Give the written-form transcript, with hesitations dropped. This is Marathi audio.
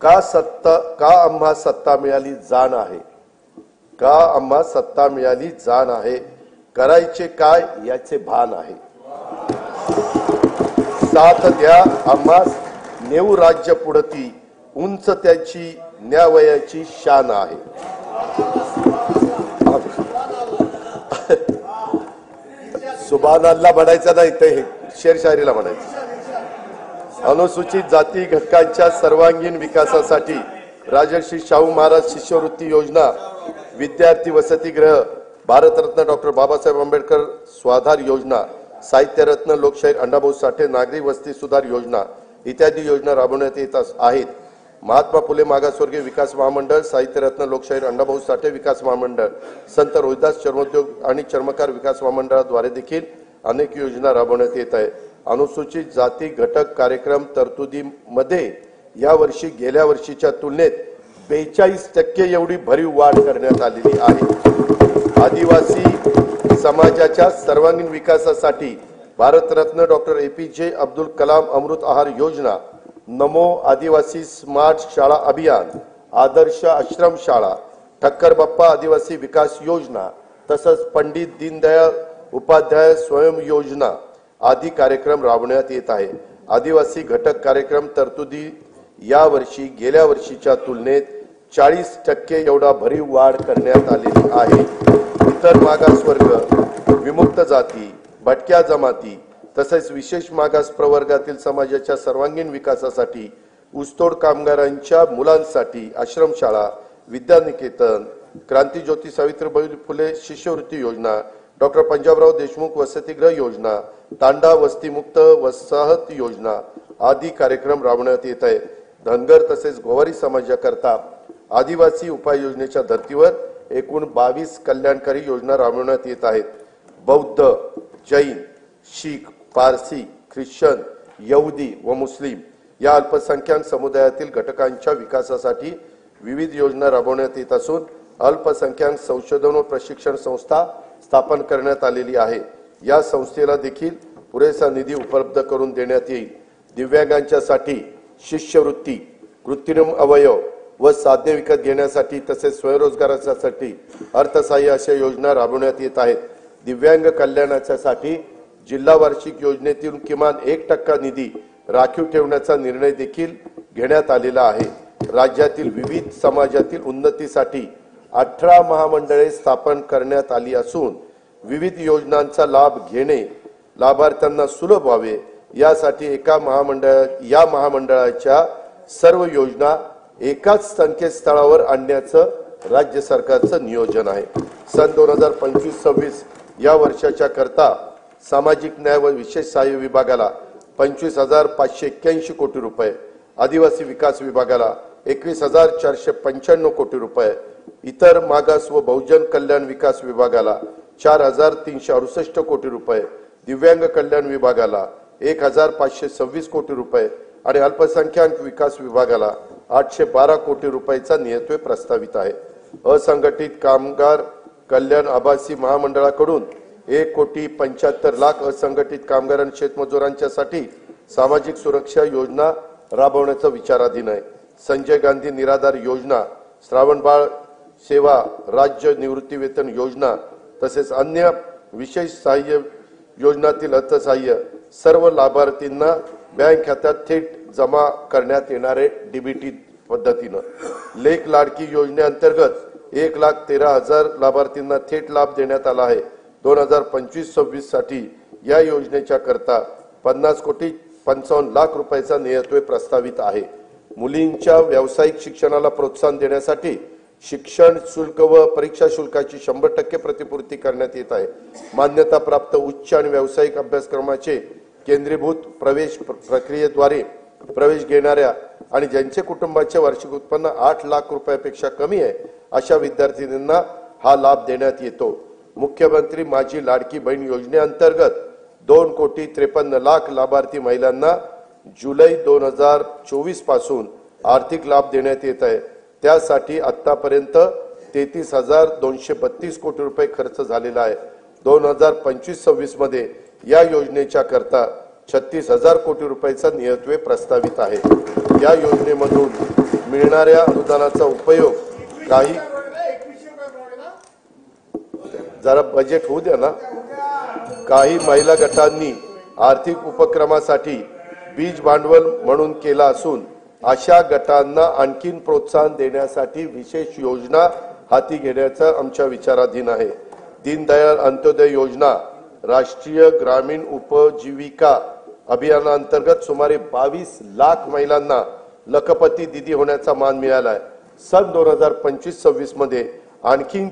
का आम्हा सत्ता मिळाली जाण आहे, का आम्हा सत्ता मिळाली जाण आहे, करायचे काय याचे भान आहे। साथ द्या आम्हा नेऊ राज्य पुढती, उंच त्याची न्यावयाची शान आहे। सुभान अल्लाह म्हणायचं नाही, ते शेरशायरीला म्हणायचं। अनुसूचित जाती घटकांच्या सर्वांगीण विकासासाठी राजर्षी शाहू महाराज शिष्यवृत्ती योजना, विद्यार्थी वसतिगृह, भारतरत्न डॉक्टर बाबासाहेब आंबेडकर स्वाधार योजना, साहित्यरत्न लोकशाहीर अण्णाभाऊ साठे नागरी वस्ती सुधार योजना इत्यादी योजना राबवण्यात येत आहेत। महात्मा फुले मागासवर्गीय विकास महामंडळ, साहित्यरत्न लोकशाहीर अण्णाभाऊ साठे विकास महामंडळ, संत रोहिदास चर्मोद्योग आणि चर्मकार विकास महामंडळाद्वारे देखील अनेक योजना राबवण्यात येत आहेत। अनुसूचित जाती घटक कार्यक्रम तरतुदीमध्ये यावर्षी गेल्या वर्षीच्या तुलनेत 42% एवढी भरीव वाढ करण्यात आलेली आहे। आदिवासी समाजाच्या सर्वांगीण विकासासाठी भारतरत्न डॉक्टर APJ अब्दुल कलाम अमृत आहार योजना, नमो आदिवासी स्मार्ट शाळा अभियान, आदर्श आश्रम शाळा, ठक्कर बाप्पा आदिवासी विकास योजना तसंच पंडित दीनदयाळ उपाध्याय स्वयं योजना आदी कार्यक्रम राबवण्यात येत आहे। आदिवासी घटक कार्यक्रम तरतुदी या वर्षी गेल्या वर्षीच्या तुलनेत 40% एवढा भरीव वाढ करण्यात आलेली आहे। इतर मागासवर्ग, विमुक्त जाती, भटक्या जमाती तसेच विशेष मागास प्रवर्गातील समाजाच्या सर्वांगीण विकासासाठी ऊसतोड कामगारांच्या मुलांसाठी आश्रमशाळा, विद्यानिकेतन, क्रांतिज्योती सावित्रीबाई फुले शिष्यवृत्ती योजना, डॉक्टर पंजाबराव देशमुख वसतिगृह योजना, तांडा वस्तीमुक्त वसाहत योजना आदी कार्यक्रम राबवण्यात येत आहे। धनगर तसेच गोवारी समाजाकरता आदिवासी उपाययोजनेच्या धर्तीवर एकूण 22 कल्याणकारी योजना राबवण्यात येत आहेत। बौद्ध, जैन, शीख, पारसी, ख्रिश्चन, यहुदी व मुस्लिम या अल्पसंख्याक समुदायातील घटकांच्या विकासासाठी विविध योजना राबवण्यात येत असून अल्पसंख्याक संशोधन व प्रशिक्षण संस्था स्थापन करण्यात आलेली आहे। या संस्थेला देखील पुरेसा निधी उपलब्ध करून देण्यात येईल। दिव्यांगांच्यासाठी शिष्यवृत्ती, कृत्रिम अवयव व साधने विकत घेण्यासाठी तसेच स्वयंरोजगारासाठी अर्थसहाय्य अशा योजना राबवण्यात येत आहेत। दिव्यांग कल्याणासाठी जिल्हा वार्षिक योजनेतून किमान 1% निधी राखीव ठेवण्याचा निर्णय देखील घेण्यात आलेला आहे। राज्यातील विविध समाजातील उन्नतीसाठी 18 महामंडळे स्थापन करण्यात आली असून विविध योजनांचा लाभ घेणे लाभार्थ्यांना सुलभ व्हावे यासाठी या महामंडळाच्या सर्व योजना एकाच संकेतस्थळावर आणण्याचं राज्य सरकारचं नियोजन आहे। सन 2025-26 या वर्षाच्या करता सामाजिक न्याय व विशेष सहाय्य विभागाला 25,581 कोटी रुपये, आदिवासी विकास विभागाला 21,495 कोटी रुपये, इतर मागास व बहुजन कल्याण विकास विभागाला 4,368 कोटी रुपये, दिव्यांग कल्याण विभागाला 1,526 कोटी रुपये आणि अल्पसंख्याक विकास विभागाला 812 कोटी रुपयाचा नियतव्यय प्रस्तावित आहे। असंघटित कामगार कल्याण आभासी महामंडळाकडून 1,75,00,000 असंघटित कामगार आणि शेतमजुरांच्यासाठी सामाजिक सुरक्षा योजना राबवण्याचा विचाराधीन आहे। संजय गांधी निराधार योजना, श्रावणबाळ सेवा राज्य निवृत्ती वेतन योजना तसेच अन्य विशेष सहाय्य योजनातील अर्थसहाय्य सर्व लाभार्थींना बँक खात्यात थेट जमा करण्यात येणारे डीबीटी पद्धतीने लेख लाडकी योजनेअंतर्गत 1,13,000 लाभार्थींना थेट लाभ देण्यात आला आहे। 2025-26 साठी या योजनेच्या करता 50,55,00,000 रुपयाचा नियतव्यय प्रस्तावित आहे। मुलींच्या व्यावसायिक शिक्षणाला प्रोत्साहन देण्यासाठी शिक्षण शुल्क व परीक्षा शुल्काची 100% प्रतिपूर्ती करण्यात येत आहे। मान्यता प्राप्त उच्च आणि व्यावसायिक अभ्यासक्रमाचे केंद्रीभूत प्रवेश प्रक्रियेद्वारे प्रवेश घेणाऱ्या आणि ज्यांचे कुटुंबाचे वार्षिक उत्पन्न 8 लाख रुपयापेक्षा कमी आहे अशा विद्यार्थ्यांना हा लाभ देण्यात येतो। मुख्यमंत्री माझी लाडकी बहीण योजनेअंतर्गत 2,53,00,000 लाभार्थी महिलांना जुलै 2024 पासून आर्थिक लाभ देण्यात येत आहे। त्यासाठी आतापर्यंत 33,232 कोटी रुपये खर्च झालेला आहे। 2025-26 मध्ये या योजनेच्या करता 36,000 कोटी रुपयाचा नियतव्यय प्रस्तावित आहे। या योजनेमधून मिळणाऱ्या अनुदानाचा उपयोग काही जरा बजेट होऊ द्या ना. काही महिला गटांनी आर्थिक उपक्रमासाठी बीज भांडवल म्हणून केला असून अशा गटांना आणखीन प्रोत्साहन देण्यासाठी विशेष योजना हाती घेण्याचा आमच्या विचाराधीन आहे. दीनदयाळ अंत्योदय योजना राष्ट्रीय ग्रामीण उपजीविका अभियानांतर्गत सुमारे 22 लाख महिलांना लखपती दीदी होण्याचा मान मिळाला आहे. सन 2025-26 मध्ये आणखीन